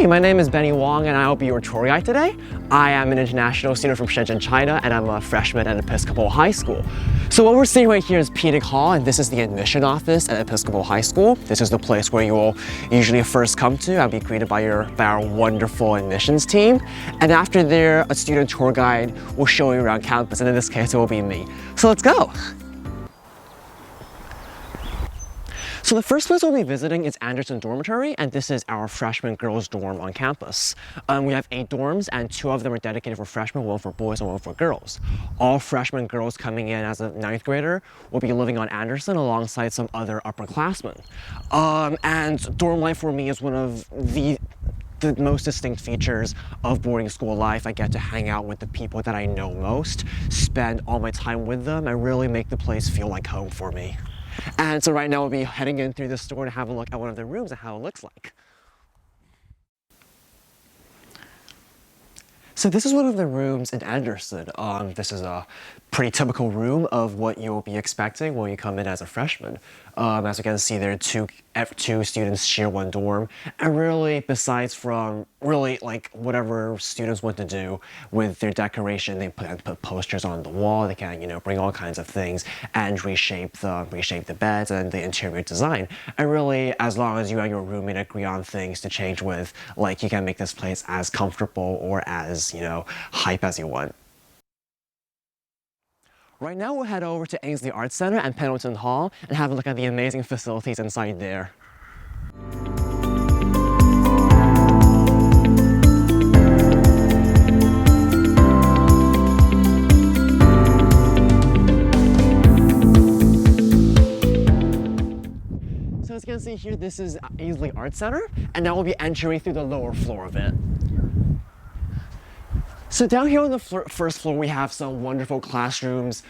Hey, my name is Bennie Wang and I will be your tour guide today. I am an international student from Shenzhen, China, and I'm a freshman at Episcopal High School. So what we're seeing right here is Blackford Hall, and this is the admission office at Episcopal High School. This is the place where you will usually first come to and be greeted by our wonderful admissions team. And after there, a student tour guide will show you around campus, and in this case, it will be me. So let's go. So the first place we'll be visiting is Anderson Dormitory, and this is our freshman girls dorm on campus. We have 8 dorms, and 2 of them are dedicated for freshmen, 1 for boys and 1 for girls. All freshman girls coming in as a 9th grader will be living on Anderson alongside some other upperclassmen. And dorm life for me is one of the most distinct features of boarding school life. I get to hang out with the people that I know most, spend all my time with them, and really make the place feel like home for me. And so right now we'll be heading in through the store to have a look at one of the rooms and how it looks like. So this is one of the rooms in Anderson. This is a pretty typical room of what you'll be expecting when you come in as a freshman. As you can see, there are two students share one dorm, and really, besides from really like whatever students want to do with their decoration, they put posters on the wall. They can bring all kinds of things and reshape the beds and the interior design. And really, as long as you and your roommate agree on things to change with, like you can make this place as comfortable or as hype as you want. Right now we'll head over to Ainslie Arts Center and Pendleton Hall and have a look at the amazing facilities inside there. So as you can see here, this is Ainslie Arts Center, and now we'll be entering through the lower floor of it. So down here on the first floor, we have some wonderful classrooms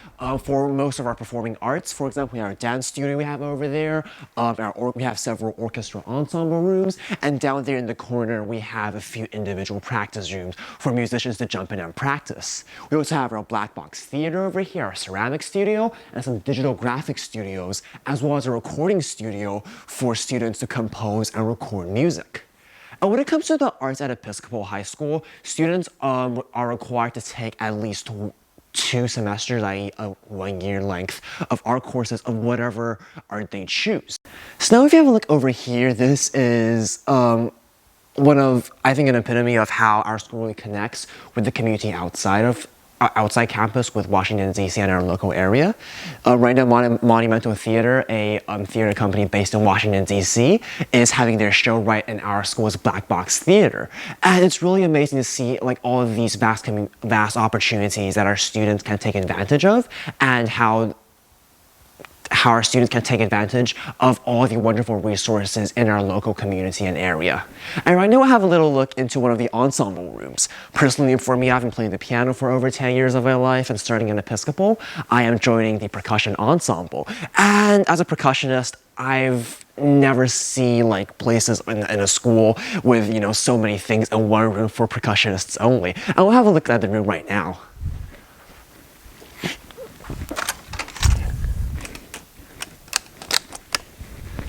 for most of our performing arts. For example, we have our dance studio we have over there. We have several orchestra ensemble rooms. And down there in the corner, we have a few individual practice rooms for musicians to jump in and practice. We also have our black box theater over here, our ceramic studio, and some digital graphics studios, as well as a recording studio for students to compose and record music. When it comes to the arts at Episcopal High School, students are required to take at least 2 semesters, i.e. a 1-year length of art courses of whatever art they choose. So now if you have a look over here, this is one of, I think, an epitome of how our school really connects with the community outside campus with Washington, D.C. and our local area. Right now, Monumental Theater, a theater company based in Washington, D.C., is having their show right in our school's Black Box Theater. And it's really amazing to see all of these vast opportunities that our students can take advantage of, and how our students can take advantage of all the wonderful resources in our local community and area. And right now we'll have a little look into one of the ensemble rooms. Personally, for me, I've been playing the piano for over 10 years of my life, and starting in Episcopal, I am joining the percussion ensemble. And as a percussionist, I've never seen places in a school with so many things in one room for percussionists only. And we'll have a look at the room right now.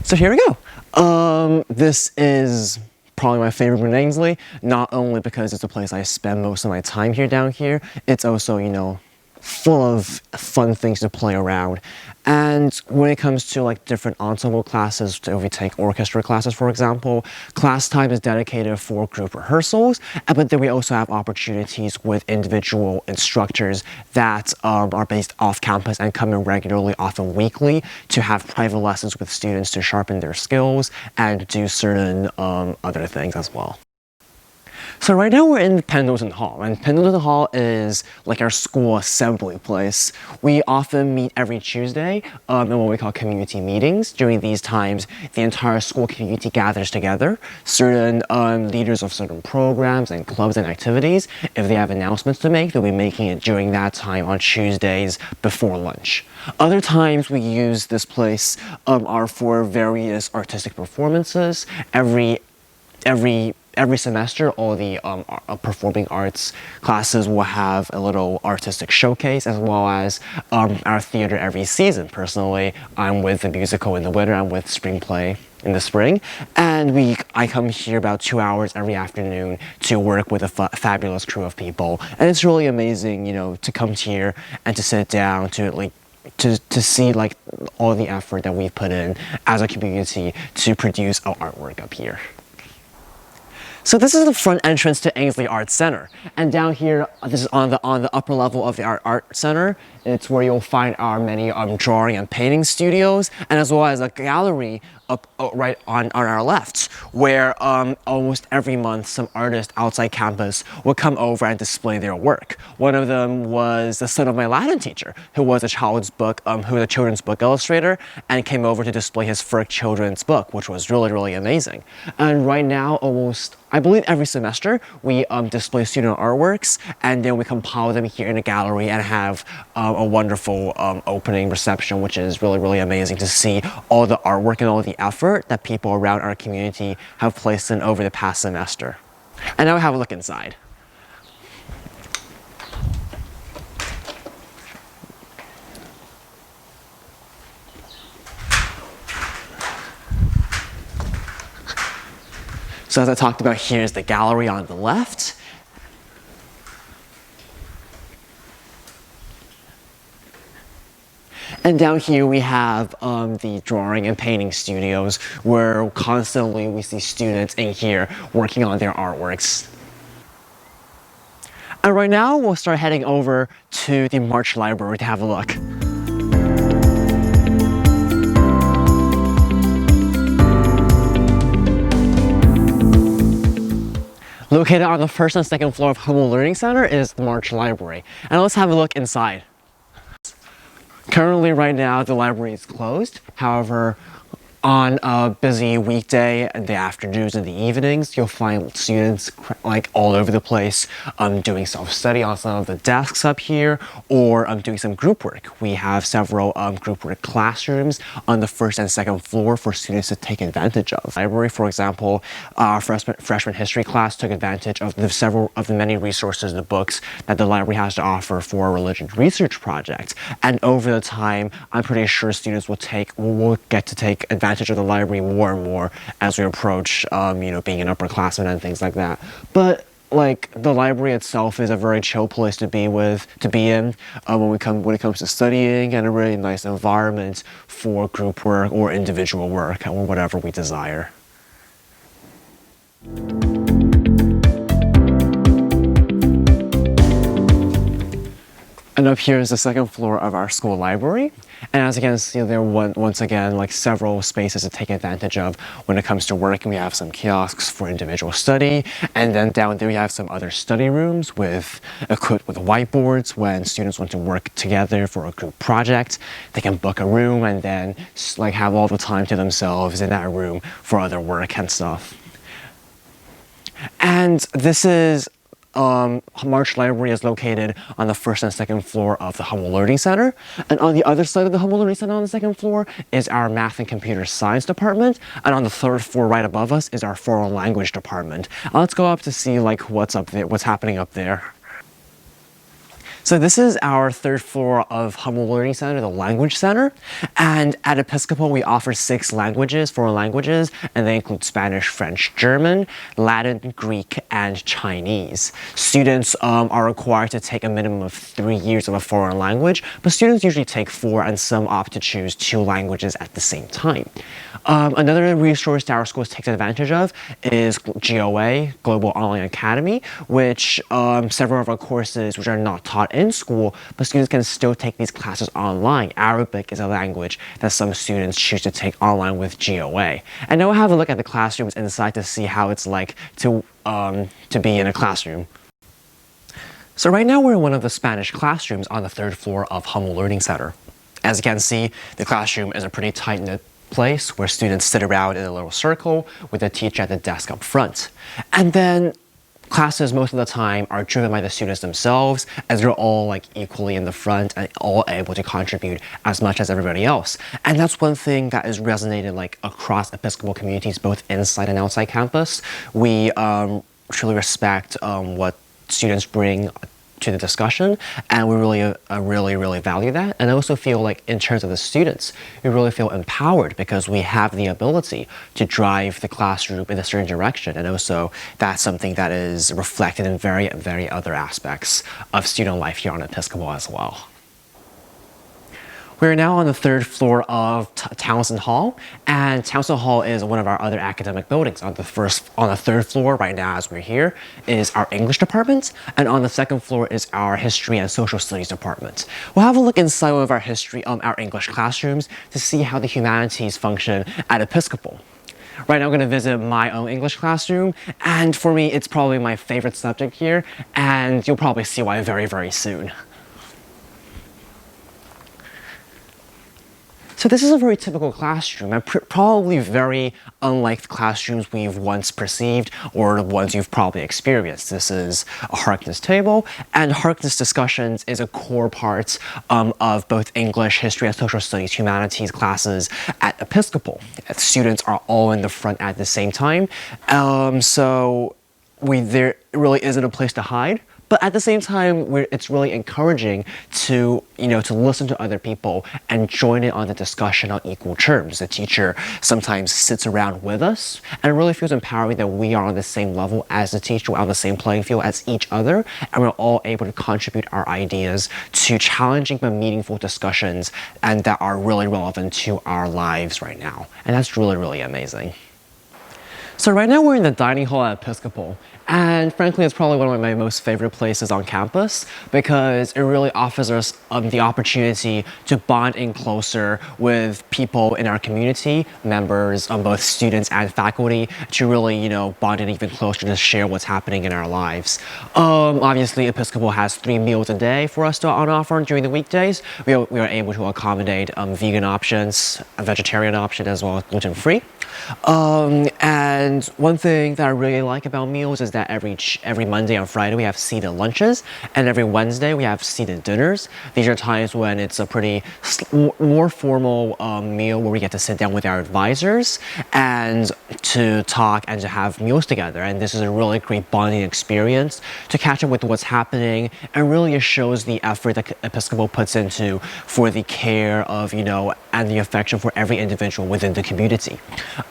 So here we go. This is probably my favorite room in Ainslie, not only because it's a place I spend most of my time here down here, it's also, full of fun things to play around. And when it comes to different ensemble classes, if we take orchestra classes, for example, class time is dedicated for group rehearsals, but then we also have opportunities with individual instructors that are based off campus and come in regularly, often weekly, to have private lessons with students to sharpen their skills and do certain other things as well. So right now we're in Pendleton Hall, and Pendleton Hall is our school assembly place. We often meet every Tuesday in what we call community meetings. During these times, the entire school community gathers together. Certain leaders of certain programs and clubs and activities, if they have announcements to make, they'll be making it during that time on Tuesdays before lunch. Other times we use this place are for various artistic performances. Every semester, all the performing arts classes will have a little artistic showcase, as well as our theater every season. Personally, I'm with the musical in the winter, I'm with spring play in the spring, and I come here about 2 hours every afternoon to work with a fabulous crew of people, and it's really amazing, to come here and to sit down to see like all the effort that we've put in as a community to produce our artwork up here. So this is the front entrance to Ainslie Arts Center, and down here, this is on the upper level of the Art Center. It's where you'll find our many drawing and painting studios, and as well as a gallery up right on our left, where almost every month some artist outside campus would come over and display their work. One of them was the son of my Latin teacher, who was a children's book illustrator, and came over to display his first children's book, which was really, really amazing. And right now, I believe every semester, we display student artworks, and then we compile them here in a gallery and have a wonderful opening reception, which is really, really amazing to see all the artwork and all the effort that people around our community have placed in over the past semester. And now we have a look inside. So as I talked about, here's the gallery on the left. And down here we have the drawing and painting studios, where constantly we see students in here working on their artworks. And right now we'll start heading over to the March Library to have a look. Located on the first and second floor of Humboldt Learning Center is the March Library. And let's have a look inside. Currently, right now, the library is closed. However, on a busy weekday, in the afternoons and the evenings, you'll find students like all over the place doing self-study on some of the desks up here, or doing some group work. We have several group work classrooms on the first and second floor for students to take advantage of. Library, for example, our freshman history class took advantage of the many resources and books that the library has to offer for a religion research project. And over the time, I'm pretty sure students will get to take advantage of the library more and more as we approach, being an upperclassman and things like that. But like the library itself is a very chill place to be in when it comes to studying, and a really nice environment for group work or individual work or whatever we desire. And up here is the second floor of our school library. And as you can see, there are once again like several spaces to take advantage of when it comes to work. We have some kiosks for individual study, and then down there we have some other study rooms equipped with whiteboards. When students want to work together for a group project, they can book a room and then like have all the time to themselves in that room for other work and stuff. And this is March Library is located on the first and second floor of the Humboldt Learning Center. And on the other side of the Humboldt Learning Center on the second floor is our Math and Computer Science department. And on the third floor right above us is our Foreign Language department. Let's go up to see like what's happening up there. So this is our third floor of Humboldt Learning Center, the Language Center. And at Episcopal, we offer 6 languages, foreign languages, and they include Spanish, French, German, Latin, Greek, and Chinese. Students are required to take a minimum of 3 years of a foreign language, but students usually take 4, and some opt to choose 2 languages at the same time. Another resource that our schools take advantage of is GOA, Global Online Academy, which several of our courses which are not taught in school, but students can still take these classes online. Arabic is a language that some students choose to take online with GOA. And now we'll have a look at the classrooms inside to see how it's like to be in a classroom. So right now we're in one of the Spanish classrooms on the third floor of Humboldt Learning Center. As you can see, the classroom is a pretty tight-knit place where students sit around in a little circle with a teacher at the desk up front. And then classes most of the time are driven by the students themselves, as they're all like equally in the front and all able to contribute as much as everybody else. And that's one thing that is resonated like across Episcopal communities, both inside and outside campus. We truly respect what students bring to the discussion, and we really value that. And I also feel like in terms of the students, we really feel empowered because we have the ability to drive the classroom in a certain direction, and also that's something that is reflected in very other aspects of student life here on Episcopal as well. We're now on the 3rd floor of Townsend Hall, and Townsend Hall is one of our other academic buildings. On the 3rd floor right now as we're here is our English department, and on the 2nd floor is our History and Social Studies department. We'll have a look inside one of our English classrooms to see how the humanities function at Episcopal. Right now I'm going to visit my own English classroom, and for me it's probably my favorite subject here, and you'll probably see why very soon. So this is a very typical classroom, and probably very unlike the classrooms we've once perceived or the ones you've probably experienced. This is a Harkness table, and Harkness discussions is a core part of both English, History and Social Studies, Humanities classes at Episcopal. Students are all in the front at the same time, so there really isn't a place to hide. But at the same time, it's really encouraging to listen to other people and join in on the discussion on equal terms. The teacher sometimes sits around with us, and it really feels empowering that we are on the same level as the teacher, we're on the same playing field as each other, and we're all able to contribute our ideas to challenging but meaningful discussions and that are really relevant to our lives right now. And that's really amazing. So right now we're in the dining hall at Episcopal, and frankly it's probably one of my most favorite places on campus because it really offers us the opportunity to bond in closer with people in our community, members, both students and faculty, to really bond in even closer to share what's happening in our lives. Obviously Episcopal has 3 meals a day for us on offer during the weekdays. We are able to accommodate vegan options, a vegetarian option, as well as gluten-free. And one thing that I really like about meals is that every Monday and Friday we have seated lunches, and every Wednesday we have seated dinners. These are times when it's a pretty more formal meal where we get to sit down with our advisors and to talk and to have meals together. And this is a really great bonding experience to catch up with what's happening, and really it shows the effort that Episcopal puts into for the care of and the affection for every individual within the community.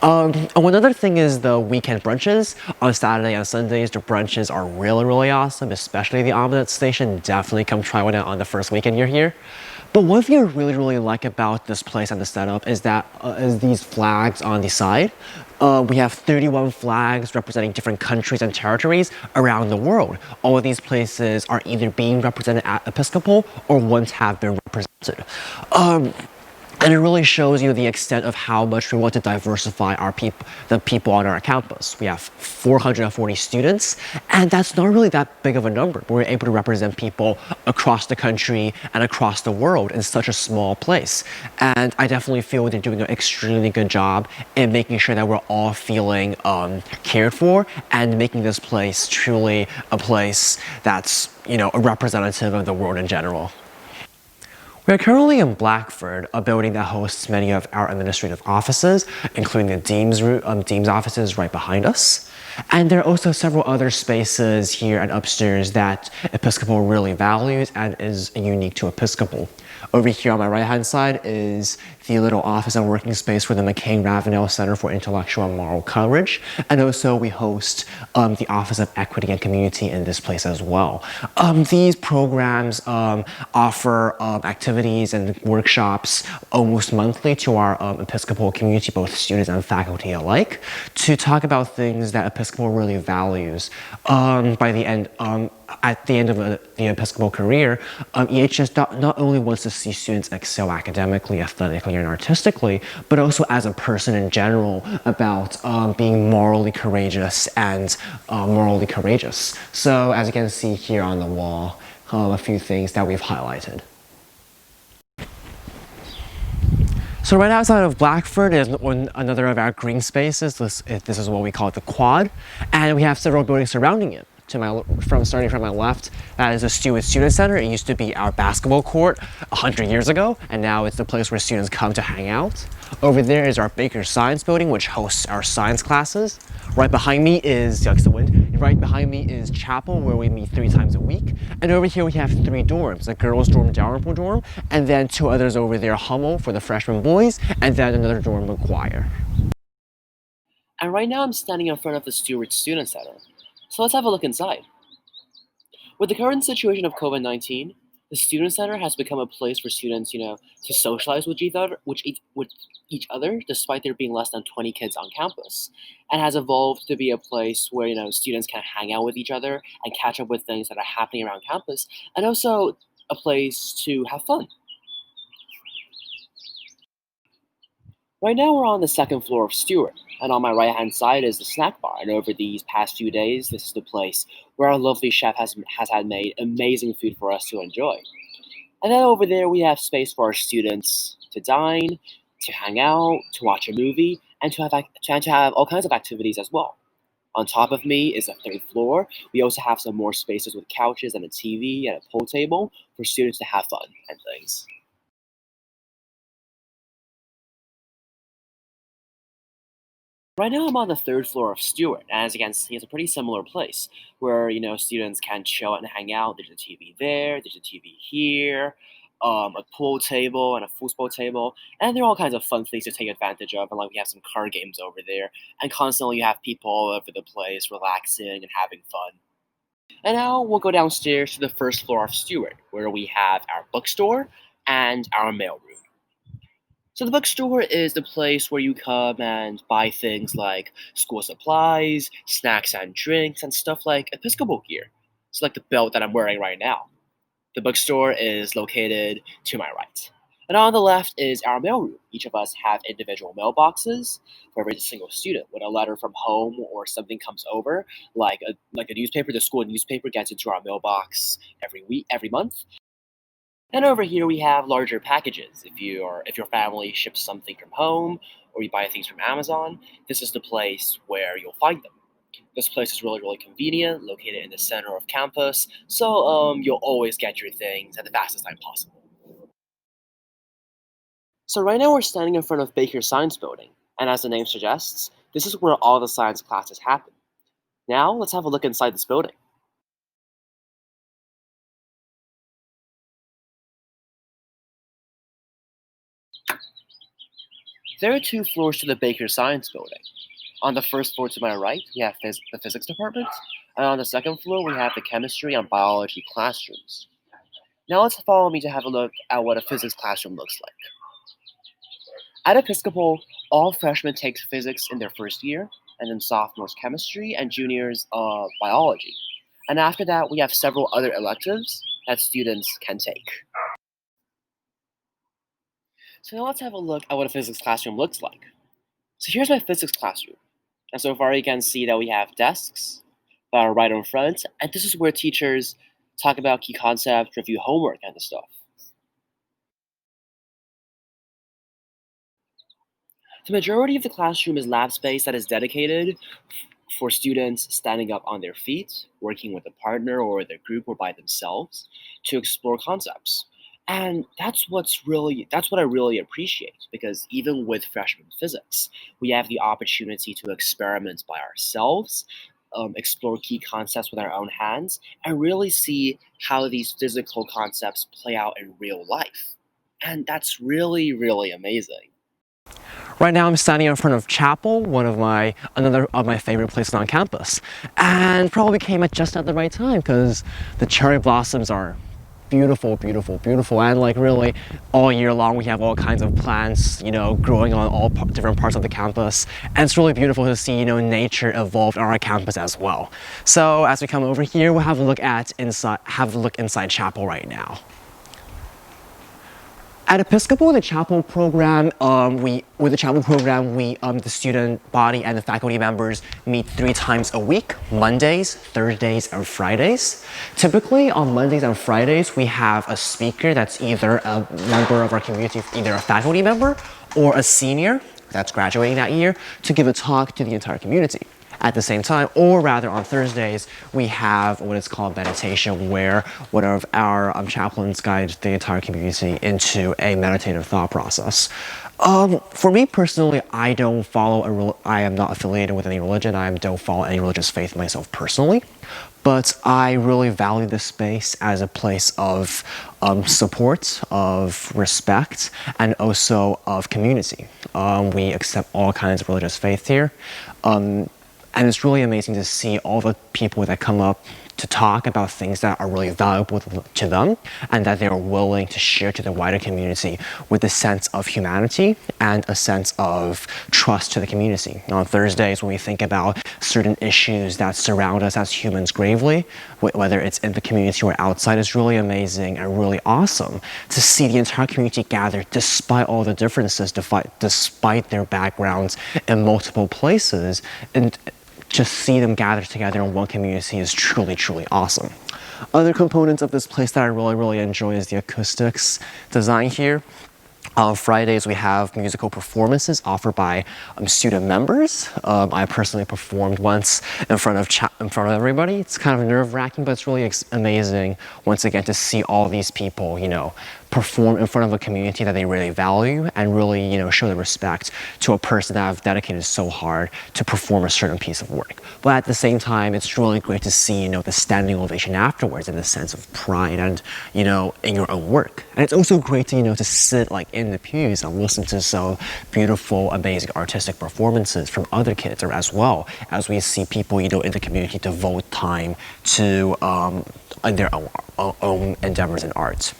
One other thing is the weekend brunches. On Saturday and Sundays, the brunches are really awesome, especially the omelet station. Definitely come try one out on the first weekend you're here. But one thing I really like about this place and the setup is that these flags on the side. We have 31 flags representing different countries and territories around the world. All of these places are either being represented at Episcopal or once have been represented. And it really shows you the extent of how much we want to diversify the people on our campus. We have 440 students, and that's not really that big of a number. We're able to represent people across the country and across the world in such a small place. And I definitely feel they're doing an extremely good job in making sure that we're all feeling cared for and making this place truly a place that's, a representative of the world in general. We are currently in Blackford, a building that hosts many of our administrative offices, including the Dean's offices right behind us. And there are also several other spaces here and upstairs that Episcopal really values and is unique to Episcopal. Over here on my right-hand side is the little office and working space for the McCain Ravenel Center for Intellectual and Moral Courage. And also we host the Office of Equity and Community in this place as well. These programs offer activities and workshops almost monthly to our Episcopal community, both students and faculty alike, to talk about things that Episcopal really values. At the end of the Episcopal career, EHS not only wants to see students excel academically, athletically, and artistically, but also as a person in general about being morally courageous and morally courageous. So as you can see here on the wall, a few things that we've highlighted. So right outside of Blackford is another of our green spaces. This is what we call the quad, and we have several buildings surrounding it. Starting from my left, that is the Stuart Student Center. It used to be our basketball court 100 years ago, and now it's the place where students come to hang out. Over there is our Baker Science Building, which hosts our science classes. Right behind me is the wind. right behind me is chapel, where we meet 3 times a week. And over here we have 3 dorms, a girls' dorm, Dalrymple dorm, and then 2 others over there, Hummel for the freshman boys, and then another dorm with choir. And right now I'm standing in front of the Stuart Student Center. So let's have a look inside. With the current situation of COVID-19, the Student Center has become a place for students, to socialize with each other, despite there being less than 20 kids on campus, and has evolved to be a place where, students can hang out with each other and catch up with things that are happening around campus, and also a place to have fun. Right now we're on the second floor of Stuart, and on my right-hand side is the snack bar. And over these past few days, this is the place where our lovely chef has had made amazing food for us to enjoy. And then over there we have space for our students to dine, to hang out, to watch a movie, and to have all kinds of activities as well. On top of me is the third floor. We also have some more spaces with couches and a TV and a pool table for students to have fun and things. Right now, I'm on the third floor of Stuart, and as you can see, it's a pretty similar place where students can chill and hang out. There's a TV there, there's a TV here, a pool table and a foosball table, and there are all kinds of fun things to take advantage of. And like we have some card games over there, and constantly you have people all over the place relaxing and having fun. And now we'll go downstairs to the first floor of Stuart, where we have our bookstore and our mailroom. So the bookstore is the place where you come and buy things like school supplies, snacks and drinks, and stuff like Episcopal gear. It's like the belt that I'm wearing right now. The bookstore is located to my right. And on the left is our mailroom. Each of us have individual mailboxes for every single student. When a letter from home or something comes over, like a newspaper, the school newspaper gets into our mailbox every month. And over here we have larger packages. If your family ships something from home or you buy things from Amazon, this is the place where you'll find them. This place is really, really convenient, located in the center of campus, so you'll always get your things at the fastest time possible. So right now we're standing in front of Baker Science Building, and as the name suggests, this is where all the science classes happen. Now let's have a look inside this building. There are 2 floors to the Baker Science Building. On the first floor to my right, we have the physics department, and on the second floor, we have the chemistry and biology classrooms. Now let's follow me to have a look at what a physics classroom looks like. At Episcopal, all freshmen take physics in their first year, and then sophomores chemistry, and juniors biology. And after that, we have several other electives that students can take. So now let's have a look at what a physics classroom looks like. So here's my physics classroom. And so far you can see that we have desks that are right in front, and this is where teachers talk about key concepts, review homework, and stuff. The majority of the classroom is lab space that is dedicated for students standing up on their feet, working with a partner or their group or by themselves to explore concepts. And that's what I really appreciate, because even with freshman physics, we have the opportunity to experiment by ourselves, explore key concepts with our own hands, and really see how these physical concepts play out in real life. And that's really, really amazing. Right now I'm standing in front of chapel, another of my favorite places on campus. And probably came at just at the right time, because the cherry blossoms are beautiful, beautiful, beautiful, and like really all year long we have all kinds of plants, growing on all different parts of the campus, and it's really beautiful to see, nature evolve on our campus as well. So as we come over here, we'll have a look inside chapel right now. At Episcopal, the chapel program, the student body and the faculty members meet 3 times a week, Mondays, Thursdays, and Fridays. Typically, on Mondays and Fridays, we have a speaker that's either a member of our community, either a faculty member or a senior that's graduating that year, to give a talk to the entire community. At the same time, or rather on Thursdays, we have what is called meditation, where one of our chaplains guide the entire community into a meditative thought process. For me personally, I am not affiliated with any religion. I don't follow any religious faith myself personally. But I really value this space as a place of support, of respect, and also of community. We accept all kinds of religious faith here. And it's really amazing to see all the people that come up to talk about things that are really valuable to them and that they are willing to share to the wider community with a sense of humanity and a sense of trust to the community. On Thursdays, when we think about certain issues that surround us as humans gravely, whether it's in the community or outside, it's really amazing and really awesome to see the entire community gather despite all the differences, despite their backgrounds in multiple places, and just see them gather together in one community is truly, truly awesome. Other components of this place that I really, really enjoy is the acoustics design here. On Fridays, we have musical performances offered by student members. I personally performed once in front of everybody. It's kind of nerve-wracking, but it's really amazing once again to see all these people, perform in front of a community that they really value and really, show the respect to a person that have dedicated so hard to perform a certain piece of work. But at the same time, it's really great to see, the standing ovation afterwards and the sense of pride and, in your own work. And it's also great to, to sit in the pews and listen to some beautiful, amazing artistic performances from other kids as well as we see people, in the community devote time to their own endeavors in art.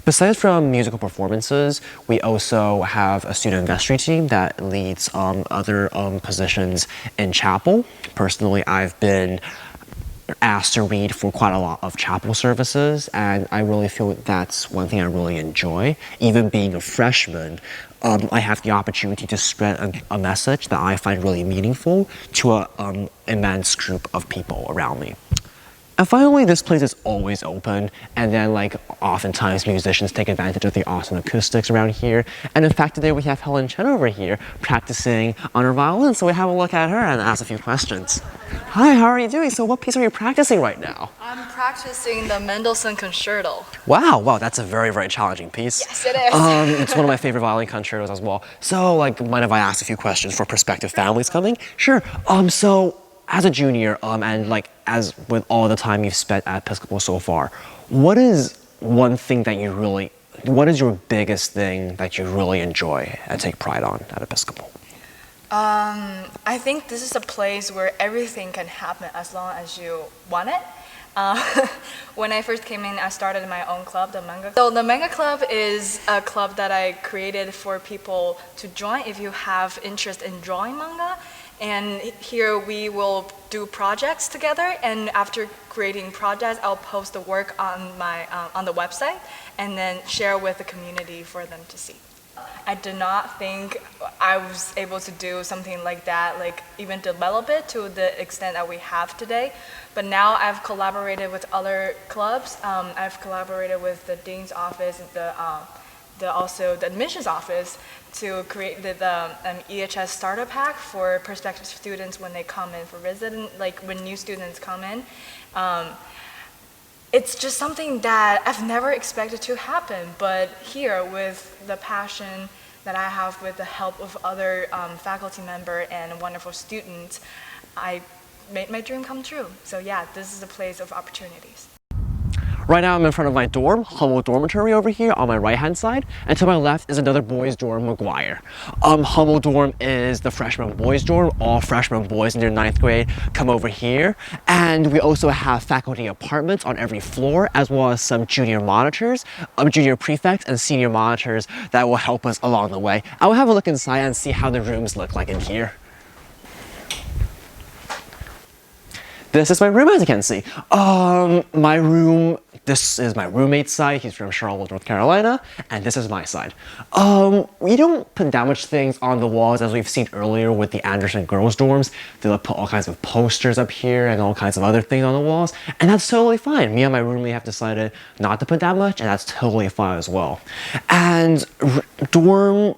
Besides from musical performances, we also have a student vestry team that leads other positions in chapel. Personally, I've been asked to read for quite a lot of chapel services, and I really feel that's one thing I really enjoy. Even being a freshman, I have the opportunity to spread a message that I find really meaningful to an immense group of people around me. And finally, this place is always open, and then oftentimes musicians take advantage of the awesome acoustics around here. And in fact, today we have Helen Chen over here practicing on her violin, so we have a look at her and ask a few questions. Hi, how are you doing? So what piece are you practicing right now? I'm practicing the Mendelssohn Concerto. Wow, that's a very, very challenging piece. Yes, it is. It's one of my favorite violin concertos as well. So, mind if I ask a few questions for prospective families coming? Sure. So, as a junior, and as with all the time you've spent at Episcopal so far, what is your biggest thing that you really enjoy and take pride on at Episcopal? I think this is a place where everything can happen as long as you want it. When I first came in, I started my own club, the Manga. So the Manga Club is a club that I created for people to join if you have interest in drawing manga. And here we will do projects together, and after creating projects, I'll post the work on my on the website and then share with the community for them to see. I did not think I was able to do something like that, even develop it to the extent that we have today. But now I've collaborated with other clubs. I've collaborated with the Dean's office, also the admissions office, to create the EHS starter pack for prospective students when they come in for resident, when new students come in. It's just something that I've never expected to happen, but here with the passion that I have with the help of other faculty member and wonderful students, I made my dream come true. So yeah, this is a place of opportunities. Right now I'm in front of my dorm, Hummel Dormitory over here on my right-hand side, and to my left is another boys' dorm, McGuire. Hummel dorm is the freshman boys' dorm. All freshman boys in their 9th grade come over here, and we also have faculty apartments on every floor, as well as some junior monitors, junior prefects, and senior monitors that will help us along the way. I will have a look inside and see how the rooms look like in here. This is my room, as you can see. This is my roommate's side. He's from Charlotte, North Carolina, and this is my side. We don't put that much things on the walls, as we've seen earlier with the Anderson girls' dorms. They'll put all kinds of posters up here and all kinds of other things on the walls, and that's totally fine. Me and my roommate have decided not to put that much, and that's totally fine as well. And dorm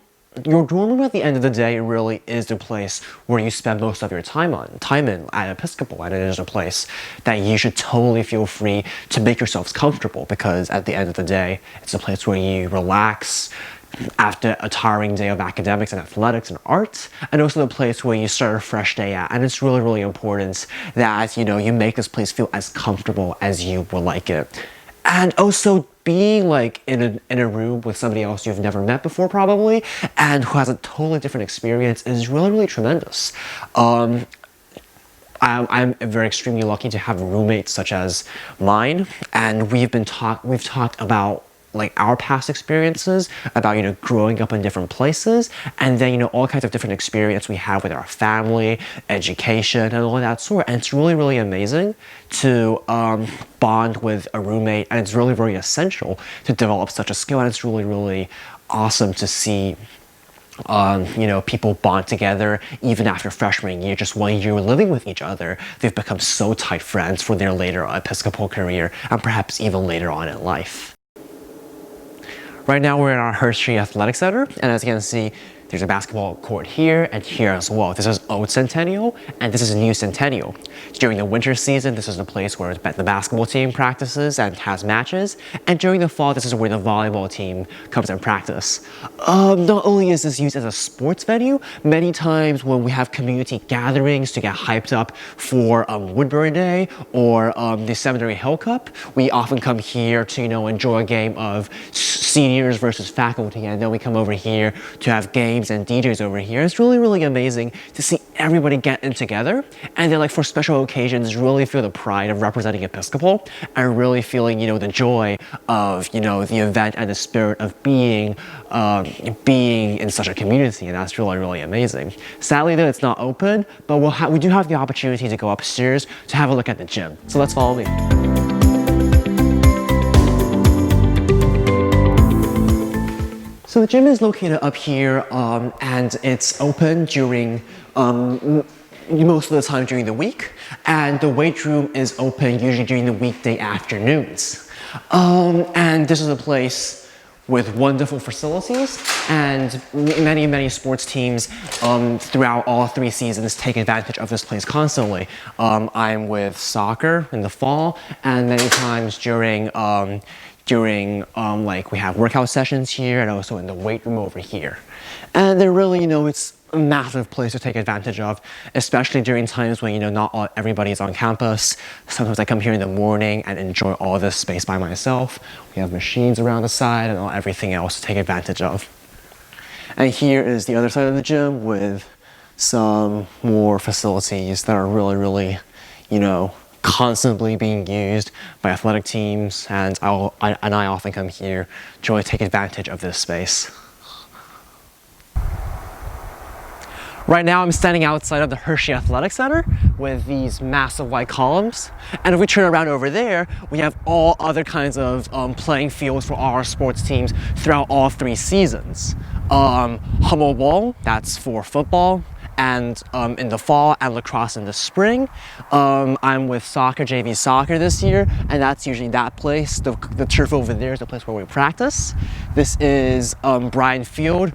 your dorm room at the end of the day really is the place where you spend most of your time in at Episcopal, and it is a place that you should totally feel free to make yourselves comfortable, because at the end of the day, it's a place where you relax after a tiring day of academics and athletics and art, and also the place where you start a fresh day at. And it's really, really important that, you know, you make this place feel as comfortable as you would like it. And also being like in a room with somebody else you've never met before probably, and who has a totally different experience, is really, really tremendous. I'm very extremely lucky to have roommates such as mine, and we've talked about like our past experiences, about, you know, growing up in different places, and then, you know, all kinds of different experience we have with our family, education, and all of that sort. And it's really, really amazing to bond with a roommate, and it's really very essential to develop such a skill. And it's really, really awesome to see you know, people bond together even after freshman year, just 1 year living with each other. They've become so tight friends for their later Episcopal career, and perhaps even later on in life. Right now we're in our Hershey Athletic Center, and as you can see, there's a basketball court here and here as well. This is Old Centennial, and this is New Centennial. During the winter season, this is the place where the basketball team practices and has matches, and during the fall, this is where the volleyball team comes and practice. Not only is this used as a sports venue, many times when we have community gatherings to get hyped up for Woodbury Day or the Seminary Hill Cup, we often come here to, you know, enjoy a game of seniors versus faculty, and then we come over here to have games and DJs over here. It's really, really amazing to see everybody get in together, and then, like, for special occasions, really feel the pride of representing Episcopal, and really feeling, you know, the joy of, you know, the event and the spirit of being in such a community. And that's really, really amazing. Sadly though, it's not open, but we do have the opportunity to go upstairs to have a look at the gym. So let's follow me. So the gym is located up here, and it's open during most of the time during the week, and the weight room is open usually during the weekday afternoons. And this is a place with wonderful facilities, and many, many sports teams throughout all 3 seasons take advantage of this place constantly. I'm with soccer in the fall, and many times during like we have workout sessions here, and also in the weight room over here. And they're really, you know, it's a massive place to take advantage of, especially during times when, you know, not everybody's on campus. Sometimes I come here in the morning and enjoy all this space by myself. We have machines around the side and everything else to take advantage of. And here is the other side of the gym with some more facilities that are really, really, you know, constantly being used by athletic teams, and I often come here to take advantage of this space. Right now I'm standing outside of the Hershey Athletic Center with these massive white columns, and if we turn around over there, we have all other kinds of playing fields for our sports teams throughout all 3 seasons. Hummel Bowl, that's for football, and in the fall, and lacrosse in the spring. I'm with soccer, JV soccer this year, and that's usually that place. The turf over there is the place where we practice. This is Bryan Field,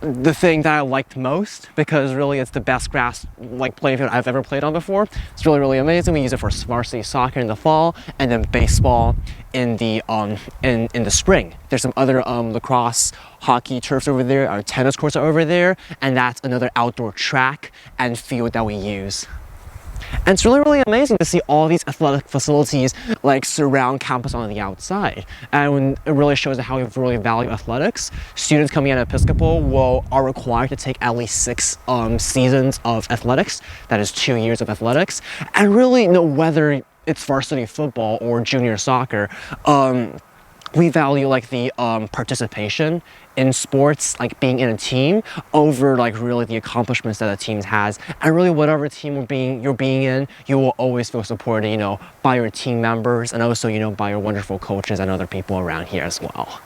the thing that I liked most, because really it's the best grass like playing field I've ever played on before. It's really, really amazing. We use it for varsity soccer in the fall, and then baseball in the spring. There's some other lacrosse, hockey turfs over there. Our tennis courts are over there, and that's another outdoor track and field that we use. And it's really, really amazing to see all these athletic facilities like surround campus on the outside. And it really shows how we really value athletics. Students coming at Episcopal are required to take at least 6 seasons of athletics. That is 2 years of athletics. And really, whether it's varsity football or junior soccer, we value like the participation in sports, like being in a team, over like really the accomplishments that a team has. And really, whatever team you're being in, you will always feel supported, by your team members, and also, by your wonderful coaches and other people around here as well.